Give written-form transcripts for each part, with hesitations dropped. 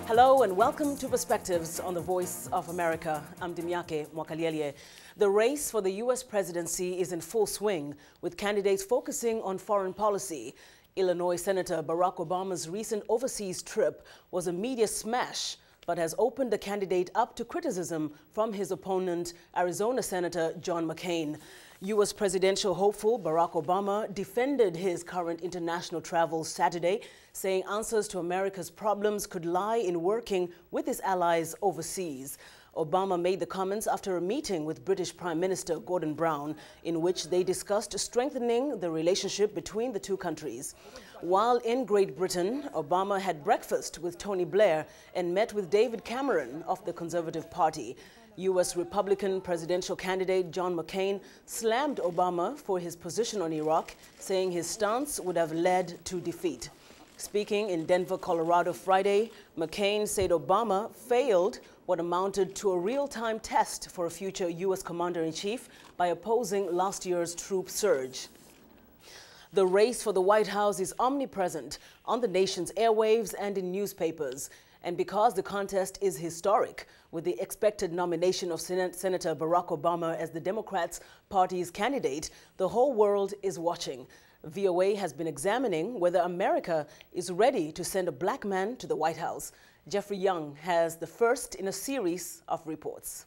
Hello and welcome to Perspectives on the Voice of America. I'm Dimyake Mwakalielye. The race for the U.S. presidency is in full swing, with candidates focusing on foreign policy. Illinois Senator Barack Obama's recent overseas trip was a media smash, but has opened the candidate up to criticism from his opponent, Arizona Senator John McCain. U.S. presidential hopeful Barack Obama defended his current international travels Saturday, saying answers to America's problems could lie in working with his allies overseas. Obama made the comments after a meeting with British Prime Minister Gordon Brown, in which they discussed strengthening the relationship between the two countries. While in Great Britain, Obama had breakfast with Tony Blair and met with David Cameron of the Conservative Party. U.S. Republican presidential candidate John McCain slammed Obama for his position on Iraq, saying his stance would have led to defeat. Speaking in Denver, Colorado Friday, McCain said Obama failed what amounted to a real-time test for a future U.S. commander-in-chief by opposing last year's troop surge. The race for the White House is omnipresent on the nation's airwaves and in newspapers. And because the contest is historic, with the expected nomination of Senator Barack Obama as the Democrats' party's candidate, the whole world is watching. VOA has been examining whether America is ready to send a black man to the White House. Jeffrey Young has the first in a series of reports.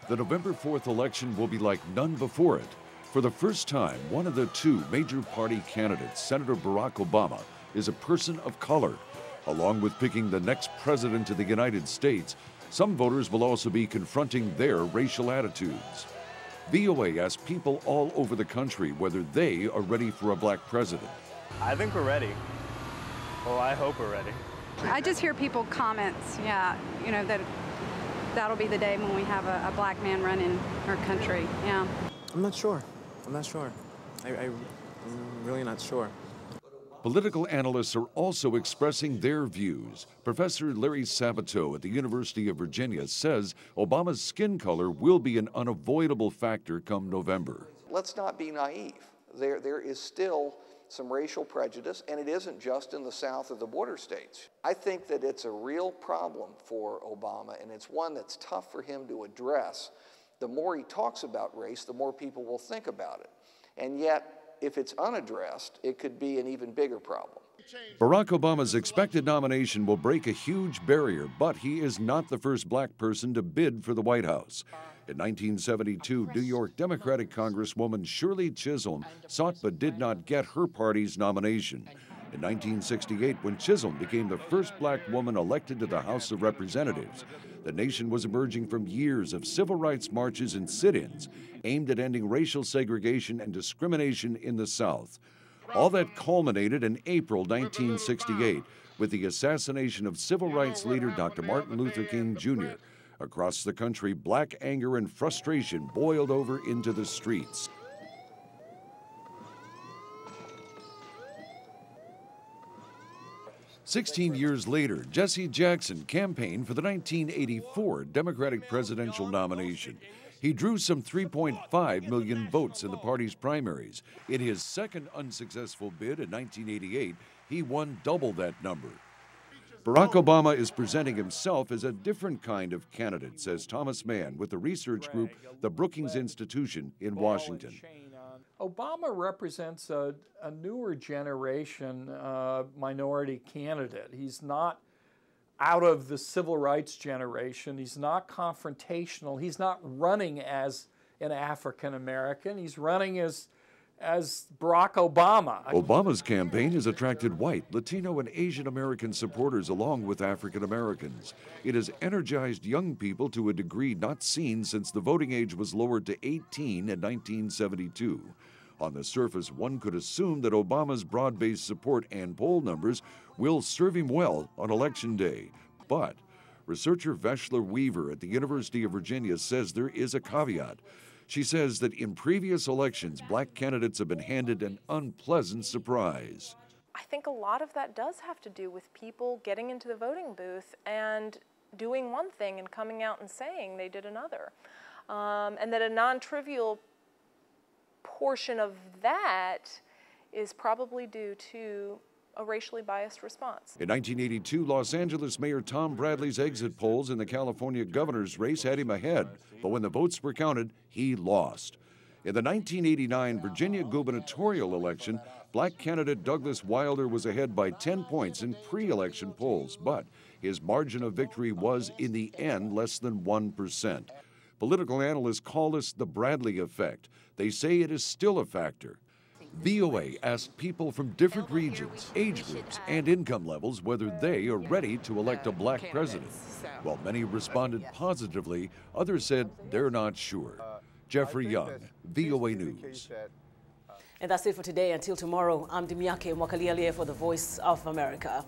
The November 4th election will be like none before it. For the first time, one of the two major party candidates, Senator Barack Obama, is a person of color. Along with picking the next president of the United States, some voters will also be confronting their racial attitudes. VOA asked people all over the country whether they are ready for a black president. I think we're ready. Well, I hope we're ready. I just hear people comments, that'll be the day when we have a black man running our country, yeah. I'm not sure. I'm really not sure. Political analysts are also expressing their views. Professor Larry Sabato at the University of Virginia says Obama's skin color will be an unavoidable factor come November. Let's not be naive. There is still some racial prejudice, and it isn't just in the South or the border states. I think that it's a real problem for Obama, and it's one that's tough for him to address. The more he talks about race, the more people will think about it. And yet, if it's unaddressed, it could be an even bigger problem. Barack Obama's expected nomination will break a huge barrier, but he is not the first black person to bid for the White House. In 1972, New York Democratic Congresswoman Shirley Chisholm sought but did not get her party's nomination. In 1968, when Chisholm became the first black woman elected to the House of Representatives, the nation was emerging from years of civil rights marches and sit-ins aimed at ending racial segregation and discrimination in the South. All that culminated in April 1968 with the assassination of civil rights leader Dr. Martin Luther King Jr. Across the country, black anger and frustration boiled over into the streets. "16 years later, Jesse Jackson campaigned for the 1984 Democratic presidential nomination. He drew some 3.5 million votes in the party's primaries. In his second unsuccessful bid in 1988, he won double that number. Barack Obama is presenting himself as a different kind of candidate, says Thomas Mann with the research group, the Brookings Institution in Washington. Obama represents a newer generation minority candidate. He's not out of the civil rights generation. He's not confrontational. He's not running as an African American. He's running as Barack Obama. Obama's campaign has attracted white, Latino, and Asian American supporters along with African Americans. It has energized young people to a degree not seen since the voting age was lowered to 18 in 1972. On the surface, one could assume that Obama's broad-based support and poll numbers will serve him well on Election Day. But researcher Veshler Weaver at the University of Virginia says there is a caveat. She says that in previous elections, black candidates have been handed an unpleasant surprise. I think a lot of that does have to do with people getting into the voting booth and doing one thing and coming out and saying they did another. And that a non-trivial portion of that is probably due to a racially biased response. In 1982, Los Angeles Mayor Tom Bradley's exit polls in the California governor's race had him ahead, but when the votes were counted, he lost. In the 1989 Virginia gubernatorial election, black candidate Douglas Wilder was ahead by 10 points in pre-election polls, but his margin of victory was, in the end, less than 1%. Political analysts call this the Bradley effect. They say it is still a factor. VOA asked people from different regions, age groups, and income levels whether they are ready to elect a black president. While many responded positively, others said they're not sure. Jeffrey Young, VOA News. And that's it for today. Until tomorrow, I'm Dimyake Mwakalialie for the Voice of America.